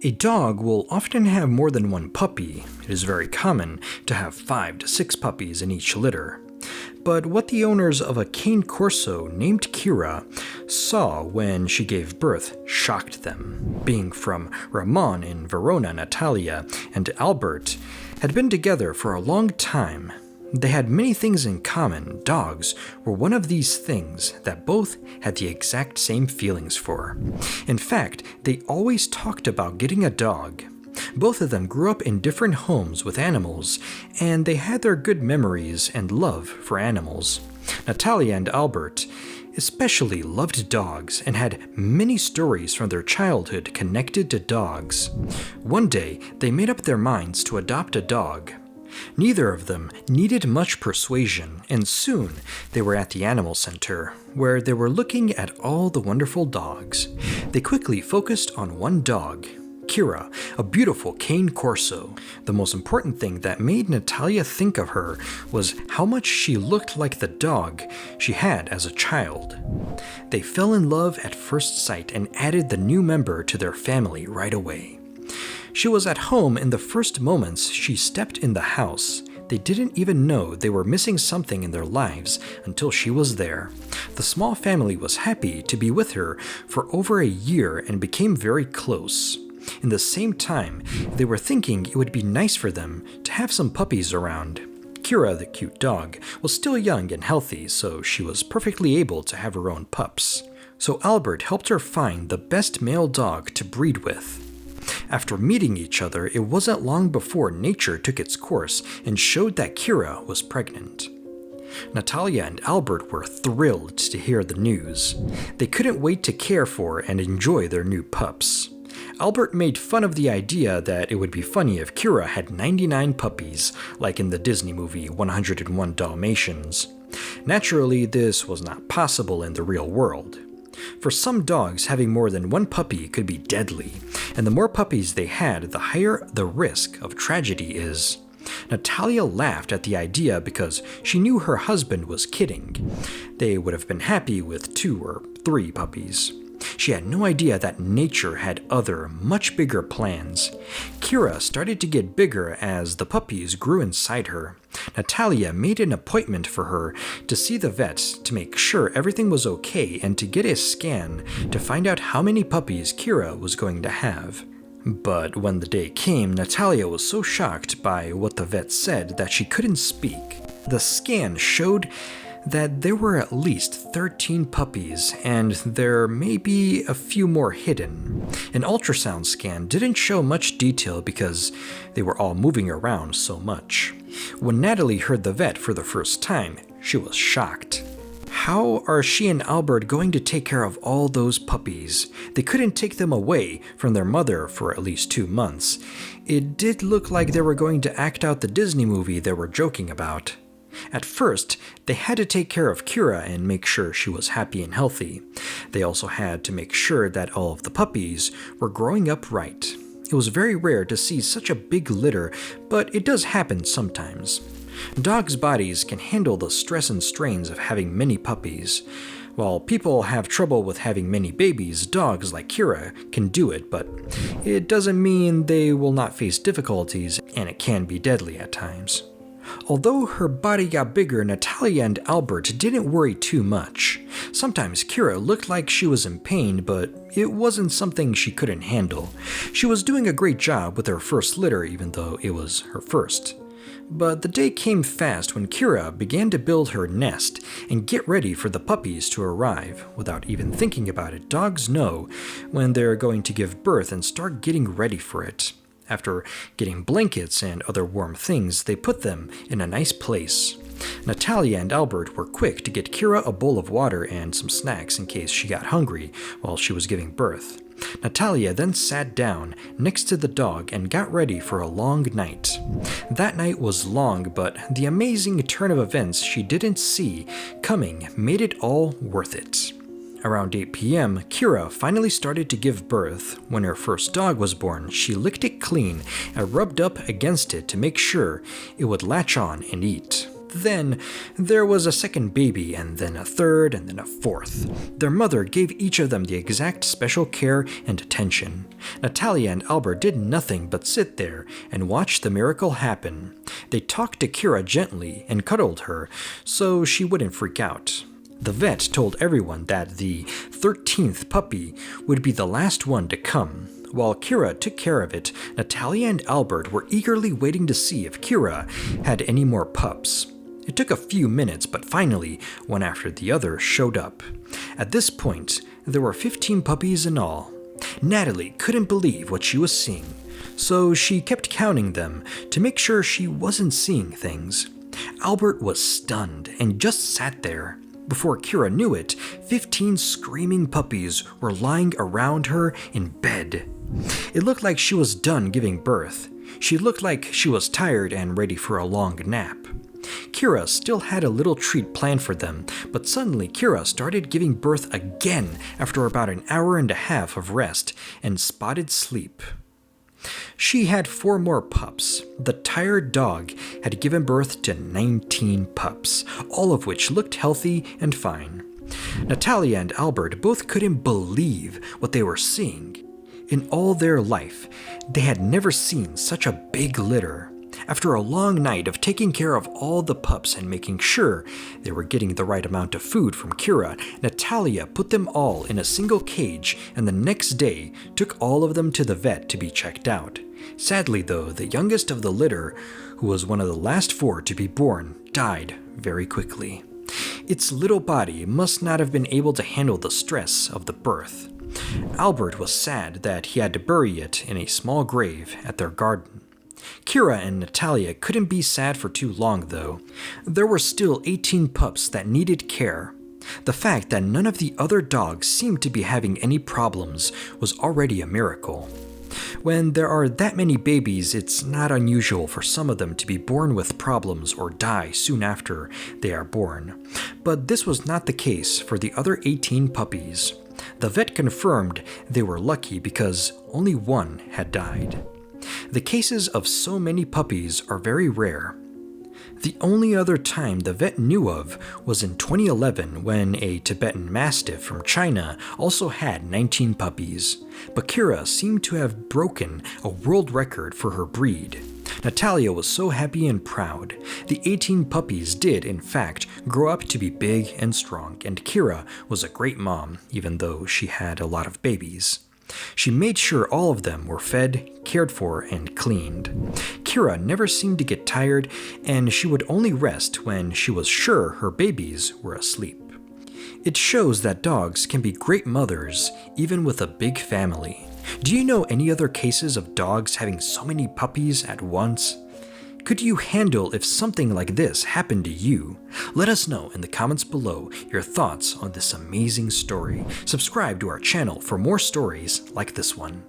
A dog will often have more than one puppy. It is very common to have 5 to 6 puppies in each litter. But what the owners of a Cane Corso named Kira saw when she gave birth shocked them. Being from Ramon in Verona, Natalia, and Albert had been together for a long time. They had many things in common. Dogs were one of these things that both had the exact same feelings for. In fact, they always talked about getting a dog. Both of them grew up in different homes with animals, and they had their good memories and love for animals. Natalia and Albert especially loved dogs and had many stories from their childhood connected to dogs. One day, they made up their minds to adopt a dog. Neither of them needed much persuasion, and soon they were at the animal center, where they were looking at all the wonderful dogs. They quickly focused on one dog, Kira, a beautiful Cane Corso. The most important thing that made Natalia think of her was how much she looked like the dog she had as a child. They fell in love at first sight and added the new member to their family right away. She was at home in the first moments she stepped in the house. They didn't even know they were missing something in their lives until she was there. The small family was happy to be with her for over a year and became very close. In the same time, they were thinking it would be nice for them to have some puppies around. Kira, the cute dog, was still young and healthy, so she was perfectly able to have her own pups. So Albert helped her find the best male dog to breed with. After meeting each other, it wasn't long before nature took its course and showed that Kira was pregnant. Natalia and Albert were thrilled to hear the news. They couldn't wait to care for and enjoy their new pups. Albert made fun of the idea that it would be funny if Kira had 99 puppies, like in the Disney movie 101 Dalmatians. Naturally, this was not possible in the real world. For some dogs, having more than one puppy could be deadly, and the more puppies they had, the higher the risk of tragedy is. Natalia laughed at the idea because she knew her husband was kidding. They would have been happy with 2 or 3 puppies. She had no idea that nature had other, much bigger plans. Kira started to get bigger as the puppies grew inside her. Natalia made an appointment for her to see the vet to make sure everything was okay and to get a scan to find out how many puppies Kira was going to have. But when the day came, Natalia was so shocked by what the vet said that she couldn't speak. The scan showed that there were at least 13 puppies, and there may be a few more hidden. An ultrasound scan didn't show much detail because they were all moving around so much. When Natalie heard the vet for the first time, she was shocked. How are she and Albert going to take care of all those puppies? They couldn't take them away from their mother for at least 2 months. It did look like they were going to act out the Disney movie they were joking about. At first, they had to take care of Kira and make sure she was happy and healthy. They also had to make sure that all of the puppies were growing up right. It was very rare to see such a big litter, but it does happen sometimes. Dogs' bodies can handle the stress and strains of having many puppies. While people have trouble with having many babies, dogs like Kira can do it, but it doesn't mean they will not face difficulties, and it can be deadly at times. Although her body got bigger, Natalia and Albert didn't worry too much. Sometimes Kira looked like she was in pain, but it wasn't something she couldn't handle. She was doing a great job with her first litter, even though it was her first. But the day came fast when Kira began to build her nest and get ready for the puppies to arrive. Without even thinking about it, dogs know when they're going to give birth and start getting ready for it. After getting blankets and other warm things, they put them in a nice place. Natalia and Albert were quick to get Kira a bowl of water and some snacks in case she got hungry while she was giving birth. Natalia then sat down next to the dog and got ready for a long night. That night was long, but the amazing turn of events she didn't see coming made it all worth it. Around 8 p.m., Kira finally started to give birth. When her first dog was born, she licked it clean and rubbed up against it to make sure it would latch on and eat. Then there was a second baby, and then a third, and then a fourth. Their mother gave each of them the exact special care and attention. Natalia and Albert did nothing but sit there and watch the miracle happen. They talked to Kira gently and cuddled her so she wouldn't freak out. The vet told everyone that the 13th puppy would be the last one to come. While Kira took care of it, Natalia and Albert were eagerly waiting to see if Kira had any more pups. It took a few minutes, but finally, one after the other showed up. At this point, there were 15 puppies in all. Natalie couldn't believe what she was seeing, so she kept counting them to make sure she wasn't seeing things. Albert was stunned and just sat there. Before Kira knew it, 15 screaming puppies were lying around her in bed. It looked like she was done giving birth. She looked like she was tired and ready for a long nap. Kira still had a little treat planned for them, but suddenly Kira started giving birth again after about an hour and a half of rest and spotted sleep. She had 4 more pups. The tired dog had given birth to 19 pups, all of which looked healthy and fine. Natalia and Albert both couldn't believe what they were seeing. In all their life, they had never seen such a big litter. After a long night of taking care of all the pups and making sure they were getting the right amount of food from Kira, Natalia put them all in a single cage and the next day took all of them to the vet to be checked out. Sadly though, the youngest of the litter, who was one of the last 4 to be born, died very quickly. Its little body must not have been able to handle the stress of the birth. Albert was sad that he had to bury it in a small grave at their garden. Kira and Natalia couldn't be sad for too long, though. There were still 18 pups that needed care. The fact that none of the other dogs seemed to be having any problems was already a miracle. When there are that many babies, it's not unusual for some of them to be born with problems or die soon after they are born. But this was not the case for the other 18 puppies. The vet confirmed they were lucky because only 1 had died. The cases of so many puppies are very rare. The only other time the vet knew of was in 2011 when a Tibetan Mastiff from China also had 19 puppies, but Kira seemed to have broken a world record for her breed. Natalia was so happy and proud. The 18 puppies did, in fact, grow up to be big and strong, and Kira was a great mom, even though she had a lot of babies. She made sure all of them were fed, cared for, and cleaned. Kira never seemed to get tired, and she would only rest when she was sure her babies were asleep. It shows that dogs can be great mothers, even with a big family. Do you know any other cases of dogs having so many puppies at once? Could you handle if something like this happened to you? Let us know in the comments below your thoughts on this amazing story. Subscribe to our channel for more stories like this one.